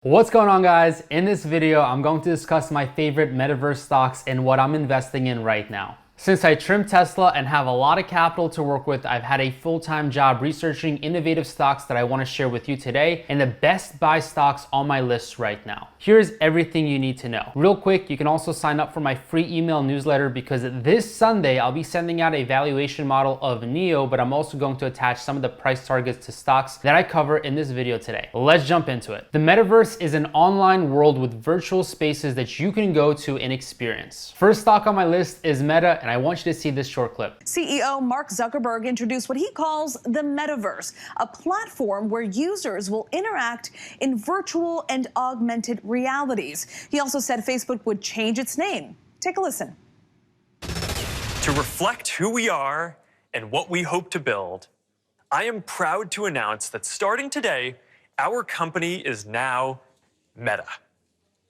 What's going on, guys? In this video, I'm going to discuss my favorite metaverse stocks and what I'm investing in right now. Since I trimmed Tesla and have a lot of capital to work with, I've had a full-time job researching innovative stocks that I want to share with you today and the best buy stocks on my list right now. Here's everything you need to know. Real quick, you can also sign up for my free email newsletter because this Sunday I'll be sending out a valuation model of NEO, but I'm also going to attach some of the price targets to stocks that I cover in this video today. Let's jump into it. The metaverse is an online world with virtual spaces that you can go to and experience. First stock on my list is Meta, and I want you to see this short clip. CEO Mark Zuckerberg introduced what he calls the Metaverse, a platform where users will interact in virtual and augmented realities. He also said Facebook would change its name. Take a listen. To reflect who we are and what we hope to build, I am proud to announce that starting today, our company is now Meta.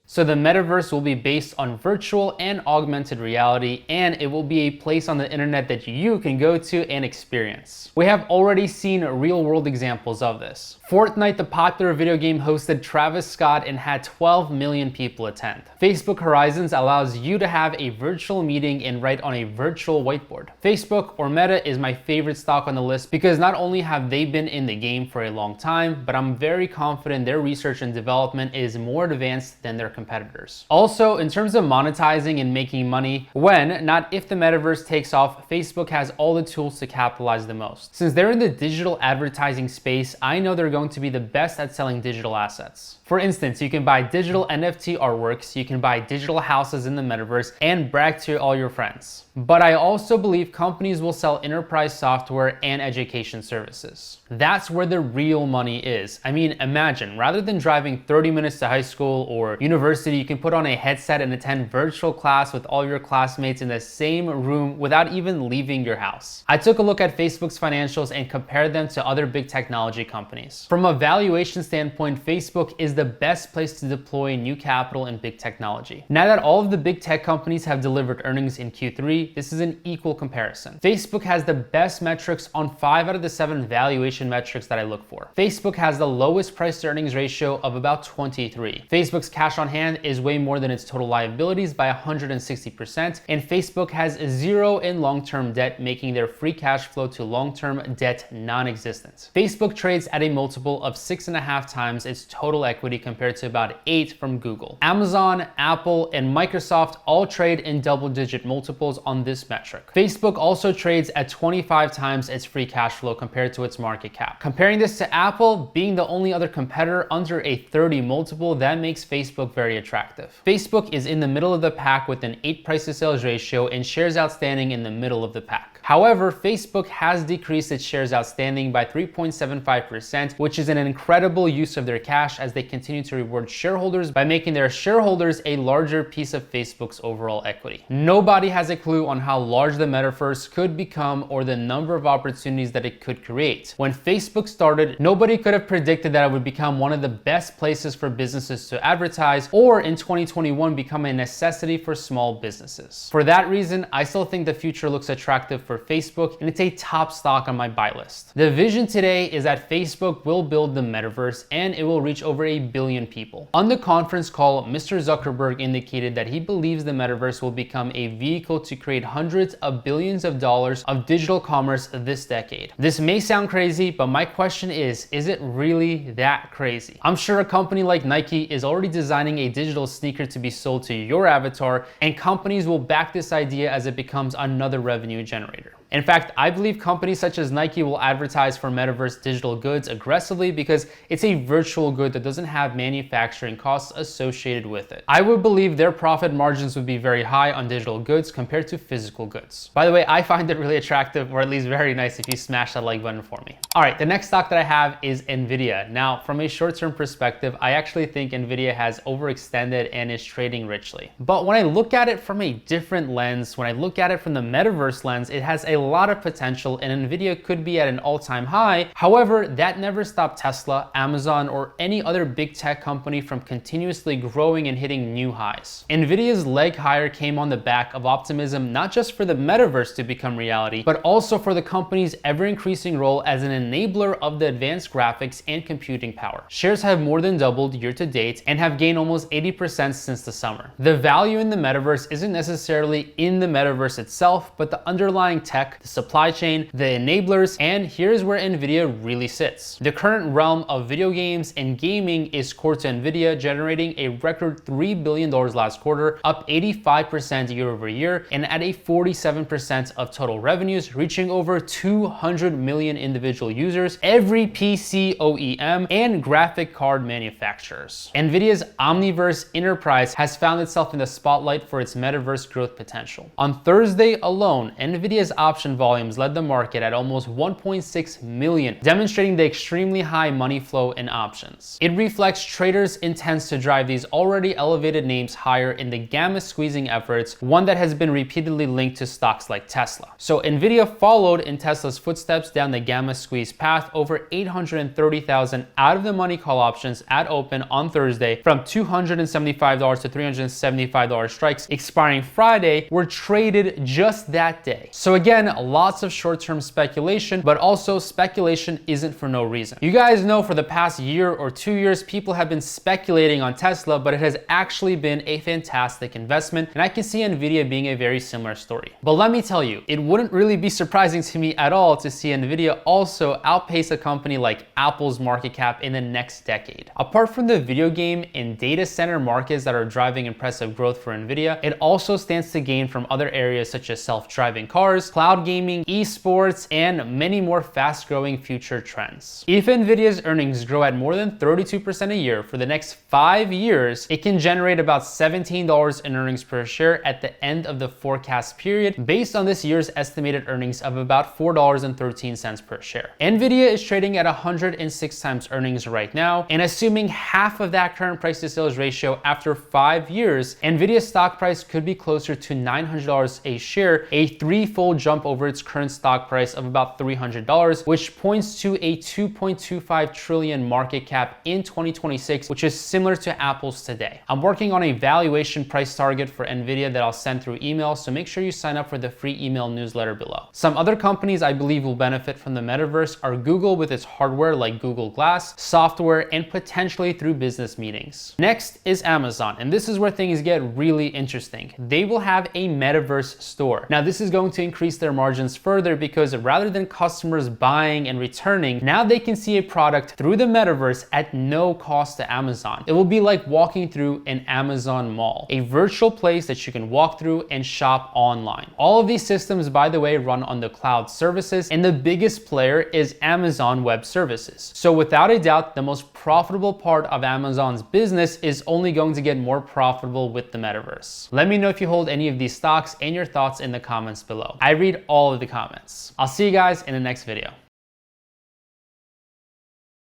So the metaverse will be based on virtual and augmented reality, and it will be a place on the internet that you can go to and experience. We have already seen real world examples of this. Fortnite, the popular video game, hosted Travis Scott and had 12 million people attend. Facebook Horizons allows you to have a virtual meeting and write on a virtual whiteboard. Facebook, or Meta, is my favorite stock on the list because not only have they been in the game for a long time, but I'm very confident their research and development is more advanced than their competitors. Also, in terms of monetizing and making money, when, not if the metaverse takes off, Facebook has all the tools to capitalize the most. Since they're in the digital advertising space, I know they're going to be the best at selling digital assets. For instance, you can buy digital NFT artworks, you can buy digital houses in the metaverse, and brag to all your friends. But I also believe companies will sell enterprise software and education services. That's where the real money is. I mean, imagine, rather than driving 30 minutes to high school or university, you can put on a headset and attend virtual class with all your classmates in the same room without even leaving your house. I took a look at Facebook's financials and compared them to other big technology companies. From a valuation standpoint, Facebook is the best place to deploy new capital in big technology. Now that all of the big tech companies have delivered earnings in Q3, this is an equal comparison. Facebook has the best metrics on 5 out of the 7 valuation metrics that I look for. Facebook has the lowest price to earnings ratio of about 23. Facebook's cash on hand is way more than its total liabilities by 160%, and Facebook has 0 in long-term debt, making their free cash flow to long-term debt non-existent. Facebook trades at a multiple of 6.5 times its total equity compared to about 8 from Google. Amazon, Apple, and Microsoft all trade in double-digit multiples on this metric. Facebook also trades at 25 times its free cash flow compared to its market cap. Comparing this to Apple, being the only other competitor under a 30 multiple, that makes Facebook very attractive. Facebook is in the middle of the pack with an 8 price to sales ratio and shares outstanding in the middle of the pack. However, Facebook has decreased its shares outstanding by 3.75%, which is an incredible use of their cash as they continue to reward shareholders by making their shareholders a larger piece of Facebook's overall equity. Nobody has a clue on how large the metaverse could become or the number of opportunities that it could create. When Facebook started, nobody could have predicted that it would become one of the best places for businesses to advertise, or in 2021 become a necessity for small businesses. For that reason, I still think the future looks attractive for Facebook, and it's a top stock on my buy list. The vision today is that Facebook will build the metaverse and it will reach over 1 billion people. On the conference call, Mr. Zuckerberg indicated that he believes the metaverse will become a vehicle to create hundreds of billions of dollars of digital commerce this decade. This may sound crazy, but my question is it really that crazy? I'm sure a company like Nike is already designing a digital sneaker to be sold to your avatar, and companies will back this idea as it becomes another revenue generator. In fact, I believe companies such as Nike will advertise for metaverse digital goods aggressively because it's a virtual good that doesn't have manufacturing costs associated with it. I would believe their profit margins would be very high on digital goods compared to physical goods. By the way, I find it really attractive, or at least very nice, if you smash that like button for me. All right, the next stock that I have is Nvidia. Now, from a short-term perspective, I actually think Nvidia has overextended and is trading richly. But when I look at it from a different lens, when I look at it from the metaverse lens, it has a lot of potential and Nvidia could be at an all-time high. However, that never stopped Tesla, Amazon, or any other big tech company from continuously growing and hitting new highs. Nvidia's leg higher came on the back of optimism not just for the metaverse to become reality, but also for the company's ever-increasing role as an enabler of the advanced graphics and computing power. Shares have more than doubled year to date and have gained almost 80% since the summer. The value in the metaverse isn't necessarily in the metaverse itself, but the underlying tech, the supply chain, the enablers, and here's where Nvidia really sits. The current realm of video games and gaming is core to Nvidia, generating a record $3 billion last quarter, up 85% year over year, and at a 47% of total revenues, reaching over 200 million individual users, every PC OEM and graphic card manufacturers. Nvidia's Omniverse enterprise has found itself in the spotlight for its metaverse growth potential. On Thursday alone, Nvidia's option volumes led the market at almost 1.6 million, demonstrating the extremely high money flow in options. It reflects traders' intents to drive these already elevated names higher in the gamma squeezing efforts, one that has been repeatedly linked to stocks like Tesla. So Nvidia followed in Tesla's footsteps down the gamma squeeze path, over 830,000 out of the money call options at open on Thursday from $275 to $375 strikes expiring Friday were traded just that day. So again, lots of short-term speculation, but also speculation isn't for no reason. You guys know for the past year or 2 years, people have been speculating on Tesla, but it has actually been a fantastic investment, and I can see Nvidia being a very similar story. But let me tell you, it wouldn't really be surprising to me at all to see Nvidia also outpace a company like Apple's market cap in the next decade. Apart from the video game and data center markets that are driving impressive growth for Nvidia, it also stands to gain from other areas such as self-driving cars, cloud gaming, esports, and many more fast-growing future trends. If Nvidia's earnings grow at more than 32% a year for the next 5 years, it can generate about $17 in earnings per share at the end of the forecast period, based on this year's estimated earnings of about $4.13 per share. Nvidia is trading at 106 times earnings right now, and assuming half of that current price to sales ratio after 5 years, Nvidia's stock price could be closer to $900 a share, a threefold jump over its current stock price of about $300, which points to a 2.25 trillion market cap in 2026, which is similar to Apple's today. I'm working on a valuation price target for Nvidia that I'll send through email, so make sure you sign up for the free email newsletter below. Some other companies I believe will benefit from the metaverse are Google with its hardware like Google Glass, software, and potentially through business meetings. Next is Amazon, and this is where things get really interesting. They will have a metaverse store. Now, this is going to increase their margins further because rather than customers buying and returning, now they can see a product through the metaverse at no cost to Amazon. It will be like walking through an Amazon mall, a virtual place that you can walk through and shop online. All of these systems, by the way, run on the cloud services, and the biggest player is Amazon Web Services. So without a doubt, the most profitable part of Amazon's business is only going to get more profitable with the metaverse. Let me know if you hold any of these stocks and your thoughts in the comments below. I read all of the comments. I'll see you guys in the next video.